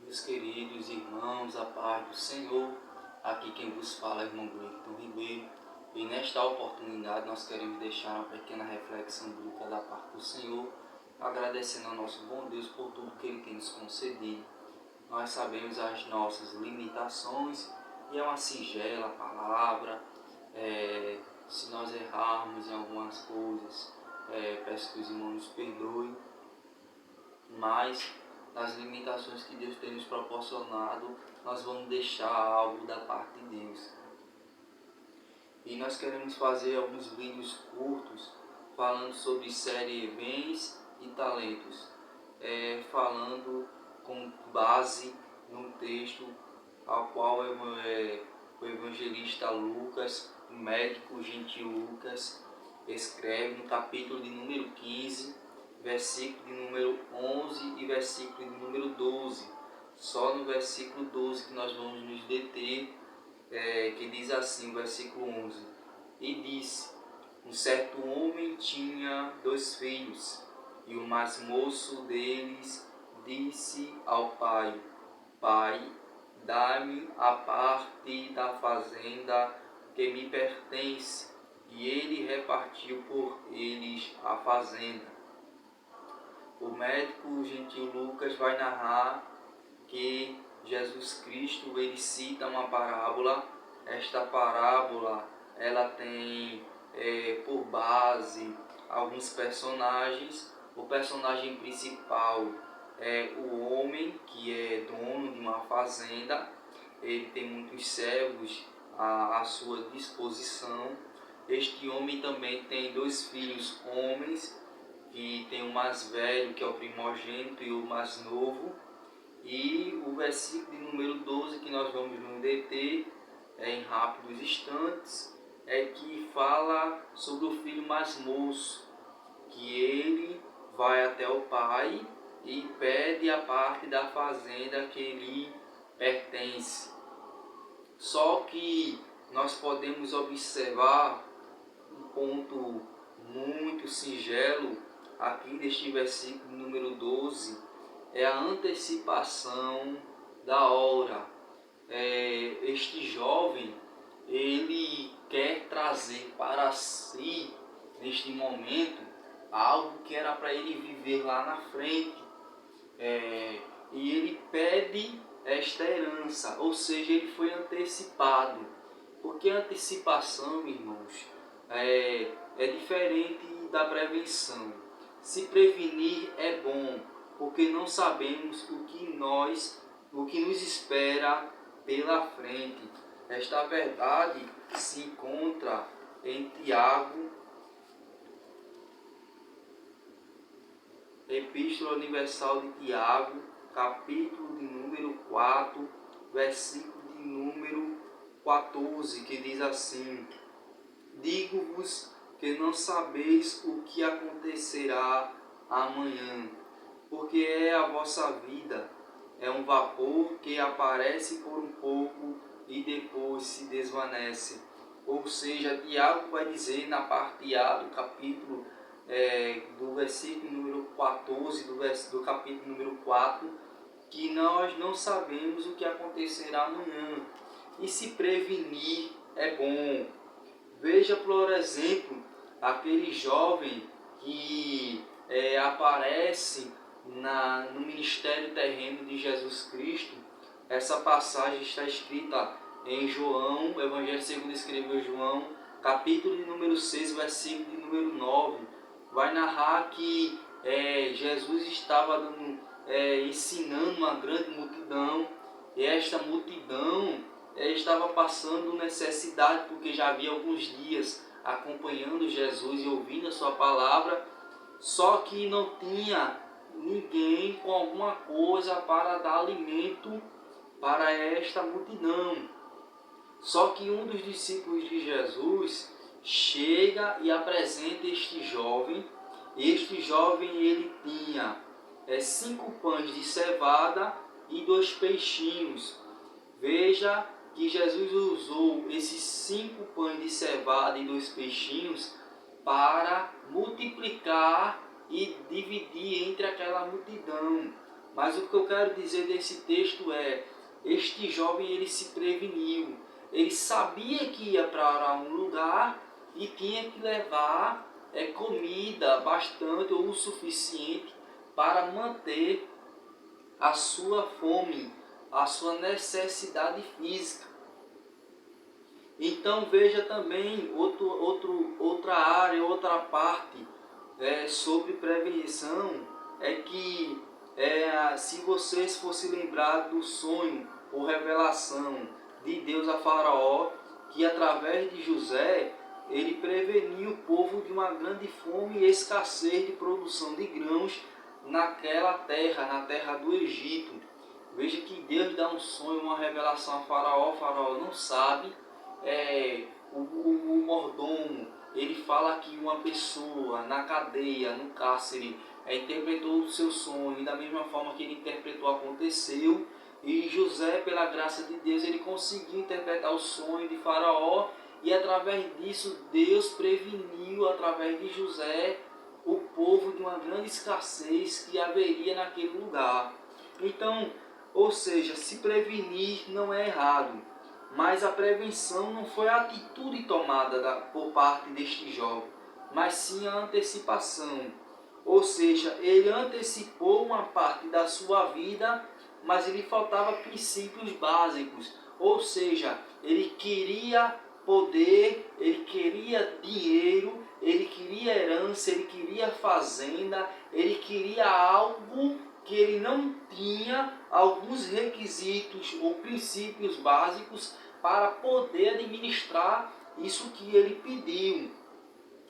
Meus queridos irmãos, a paz do Senhor, aqui quem vos fala é o irmão Gleito Ribeiro, e nesta oportunidade nós queremos deixar uma pequena reflexão bíblica da parte do Senhor, agradecendo ao nosso bom Deus por tudo que Ele tem nos concedido. Nós sabemos as nossas limitações e é uma singela palavra. Se nós errarmos em algumas coisas, peço que os irmãos nos perdoem, mas nas limitações que Deus tem nos proporcionado, nós vamos deixar algo da parte de Deus. E nós queremos fazer alguns vídeos curtos falando sobre série Bens e Talentos, falando com base num texto ao qual o evangelista Lucas, o médico gentil Lucas, escreve no capítulo de número 15, versículo de número 11 e versículo de número 12. Só no versículo 12 que nós vamos nos deter, que diz assim, o versículo 11. E disse: um certo homem tinha 2 filhos, e o mais moço deles disse ao pai: Pai, dá-me a parte da fazenda que me pertence. E ele repartiu por eles a fazenda. O médico gentil Lucas vai narrar que Jesus Cristo ele cita uma parábola. Esta parábola ela tem por base alguns personagens. O personagem principal é o homem que é dono de uma fazenda. Ele tem muitos servos à sua disposição. Este homem também tem 2 filhos homens, que tem o mais velho, que é o primogênito, e o mais novo. E o versículo de número 12, que nós vamos nos deter em rápidos instantes, é que fala sobre o filho mais moço, que ele vai até o pai e pede a parte da fazenda que lhe pertence. Só que nós podemos observar um ponto muito singelo aqui neste versículo número 12, é a antecipação da hora. Este jovem, ele quer trazer para si, neste momento, algo que era para ele viver lá na frente. E ele pede esta herança, ou seja, ele foi antecipado. Porque a antecipação, irmãos, é diferente da prevenção. Se prevenir é bom, porque não sabemos o que nos espera pela frente. Esta verdade se encontra em Tiago, Epístola Universal de Tiago, capítulo de número 4, versículo de número 14, que diz assim: digo-vos que não sabeis o que acontecerá amanhã, porque a vossa vida é um vapor que aparece por um pouco e depois se desvanece. Ou seja, Tiago vai dizer na parte A do capítulo, do versículo número 14, do capítulo número 4, que nós não sabemos o que acontecerá amanhã. E se prevenir é bom. Veja, por exemplo, aquele jovem que aparece no ministério terreno de Jesus Cristo. Essa passagem está escrita em João, Evangelho segundo escreveu João, capítulo de número 6, versículo de número 9. Vai narrar que Jesus estava ensinando uma grande multidão, e esta multidão estava passando necessidade, porque já havia alguns dias acompanhando Jesus e ouvindo a sua palavra, só que não tinha ninguém com alguma coisa para dar alimento para esta multidão. Só que um dos discípulos de Jesus chega e apresenta este jovem. Este jovem ele tinha 5 pães de cevada e 2 peixinhos. Veja que Jesus usou esses 5 pães de cevada e 2 peixinhos para multiplicar e dividir entre aquela multidão. Mas o que eu quero dizer desse texto é, este jovem ele se preveniu, ele sabia que ia para um lugar e tinha que levar comida bastante ou o suficiente para manter a sua fome, a sua necessidade física. Então veja também outra área, outra parte sobre prevenção, é que se vocês fossem lembrar do sonho ou revelação de Deus a Faraó, que através de José, ele preveniu o povo de uma grande fome e escassez de produção de grãos naquela terra, na terra do Egito. Veja que Deus dá um sonho, uma revelação a Faraó, o Faraó não sabe. O mordomo, ele fala que uma pessoa na cadeia, no cárcere, interpretou o seu sonho, e da mesma forma que ele interpretou, aconteceu. E José, pela graça de Deus, ele conseguiu interpretar o sonho de Faraó, e através disso Deus preveniu, através de José, o povo de uma grande escassez que haveria naquele lugar. Então, ou seja, se prevenir não é errado, mas a prevenção não foi a atitude tomada por parte deste jovem, mas sim a antecipação. Ou seja, ele antecipou uma parte da sua vida, mas ele faltava princípios básicos. Ou seja, ele queria poder, ele queria dinheiro, ele queria herança, ele queria fazenda, ele queria algo que ele não tinha, alguns requisitos ou princípios básicos para poder administrar isso que ele pediu.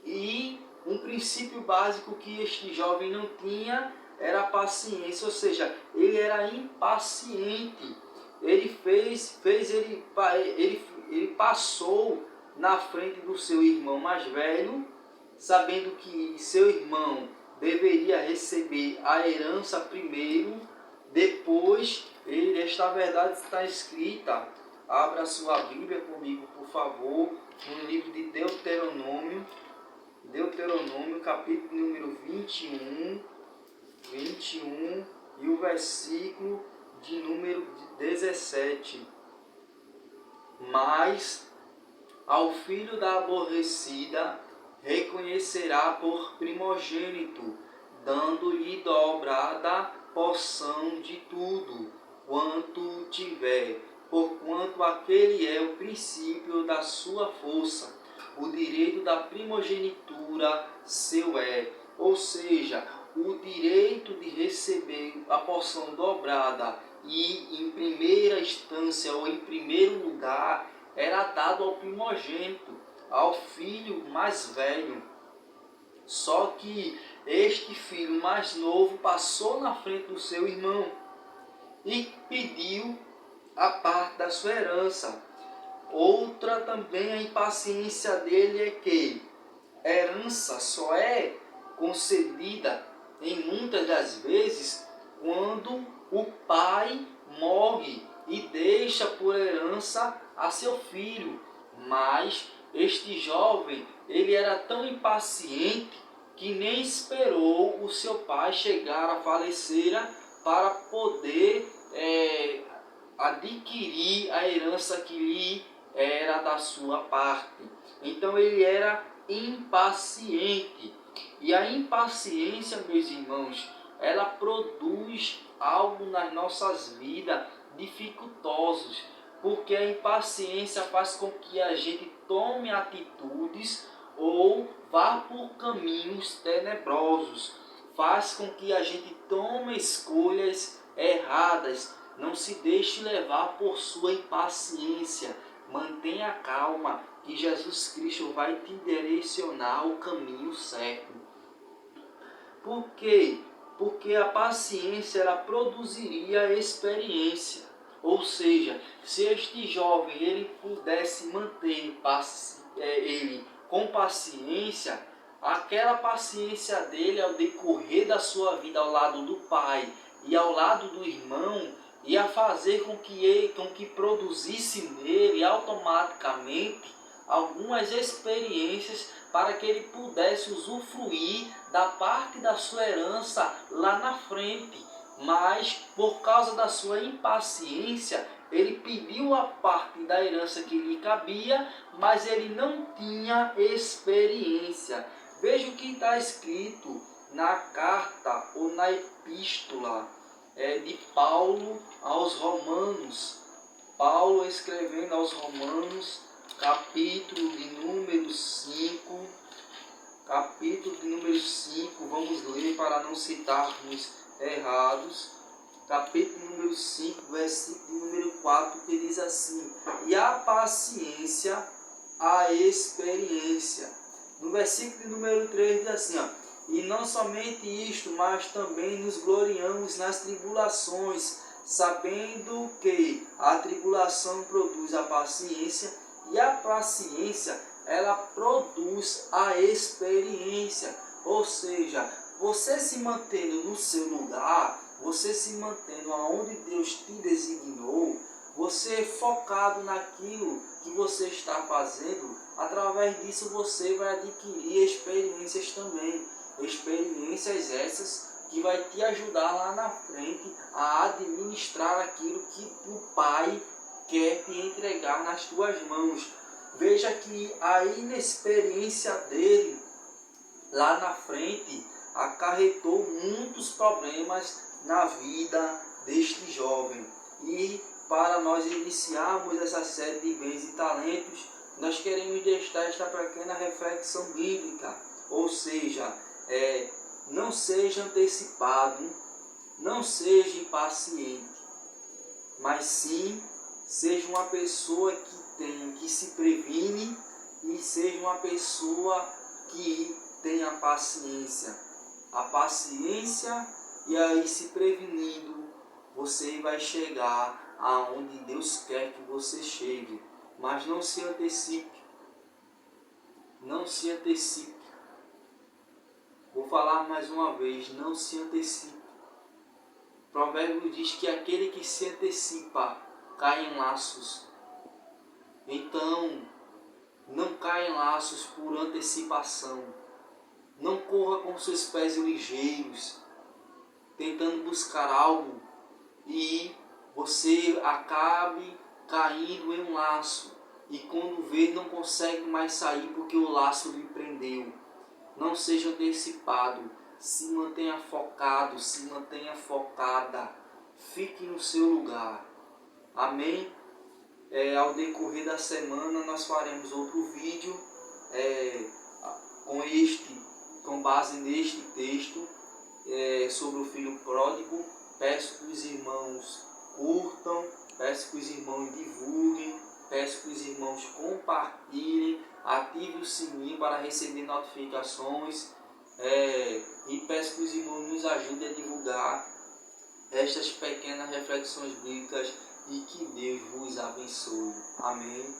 E um princípio básico que este jovem não tinha era a paciência, ou seja, ele era impaciente. Ele passou na frente do seu irmão mais velho, sabendo que seu irmão deveria receber a herança primeiro, depois esta verdade está escrita. Abra sua Bíblia comigo, por favor, no livro de Deuteronômio, capítulo número 21 e o versículo de número 17. Mas ao filho da aborrecida reconhecerá por primogênito, dando-lhe dobrada porção de tudo quanto tiver, porquanto aquele é o princípio da sua força, o direito da primogenitura seu é. Ou seja, o direito de receber a porção dobrada e em primeira instância ou em primeiro lugar era dado ao primogênito, ao filho mais velho. Só que este filho mais novo passou na frente do seu irmão e pediu a parte da sua herança. Outra também, a impaciência dele é que herança só é concedida em muitas das vezes quando o pai morre e deixa por herança a seu filho. Mas este jovem, ele era tão impaciente que nem esperou o seu pai chegar a falecer para poder adquirir a herança que lhe era da sua parte. Então ele era impaciente. E a impaciência, meus irmãos, ela produz algo nas nossas vidas dificultosos, porque a impaciência faz com que a gente tome atitudes ou vá por caminhos tenebrosos, faz com que a gente tome escolhas erradas. Não se deixe levar por sua impaciência. Mantenha calma, que Jesus Cristo vai te direcionar o caminho certo. Por quê? Porque a paciência ela produziria experiência. Ou seja, se este jovem ele pudesse manter ele com paciência, aquela paciência dele ao decorrer da sua vida ao lado do pai e ao lado do irmão ia fazer com que produzisse nele automaticamente algumas experiências para que ele pudesse usufruir da parte da sua herança lá na frente. mas por causa da sua impaciência, ele pediu a parte da herança que lhe cabia, mas ele não tinha experiência. Veja o que está escrito na carta ou na epístola de Paulo aos Romanos. Paulo escrevendo aos Romanos, capítulo de número 5, vamos ler para não citarmos errados. Capítulo número 5, versículo de número 4, que diz assim: e a paciência, a experiência. No versículo de número 3 diz assim, ó: e não somente isto, mas também nos gloriamos nas tribulações, sabendo que a tribulação produz a paciência, e a paciência, ela produz a experiência. Ou seja, você se mantendo no seu lugar, você se mantendo aonde Deus te designou, você focado naquilo que você está fazendo, através disso você vai adquirir experiências também. Experiências essas que vai te ajudar lá na frente a administrar aquilo que o Pai quer te entregar nas tuas mãos. Veja que a inexperiência dele lá na frente acarretou muitos problemas na vida deste jovem. E para nós iniciarmos essa série de bens e talentos, nós queremos deixar esta pequena reflexão bíblica. Ou seja, não seja antecipado, não seja impaciente, mas sim seja uma pessoa que se previne e seja uma pessoa que tenha paciência. A paciência, e aí se prevenindo, você vai chegar aonde Deus quer que você chegue. Mas não se antecipe. Não se antecipe. Vou falar mais uma vez, não se antecipe. O provérbio diz que aquele que se antecipa cai em laços. Então, não caia em laços por antecipação. Não corra com seus pés ligeiros, tentando buscar algo e você acabe caindo em um laço. E quando vê, não consegue mais sair porque o laço lhe prendeu. Não seja antecipado, se mantenha focado, se mantenha focada. Fique no seu lugar. Amém? Ao decorrer da semana nós faremos outro vídeo com base neste texto sobre o filho pródigo. Peço que os irmãos curtam, peço que os irmãos divulguem, peço que os irmãos compartilhem, ative o sininho para receber notificações e peço que os irmãos nos ajudem a divulgar estas pequenas reflexões bíblicas e que Deus vos abençoe. Amém.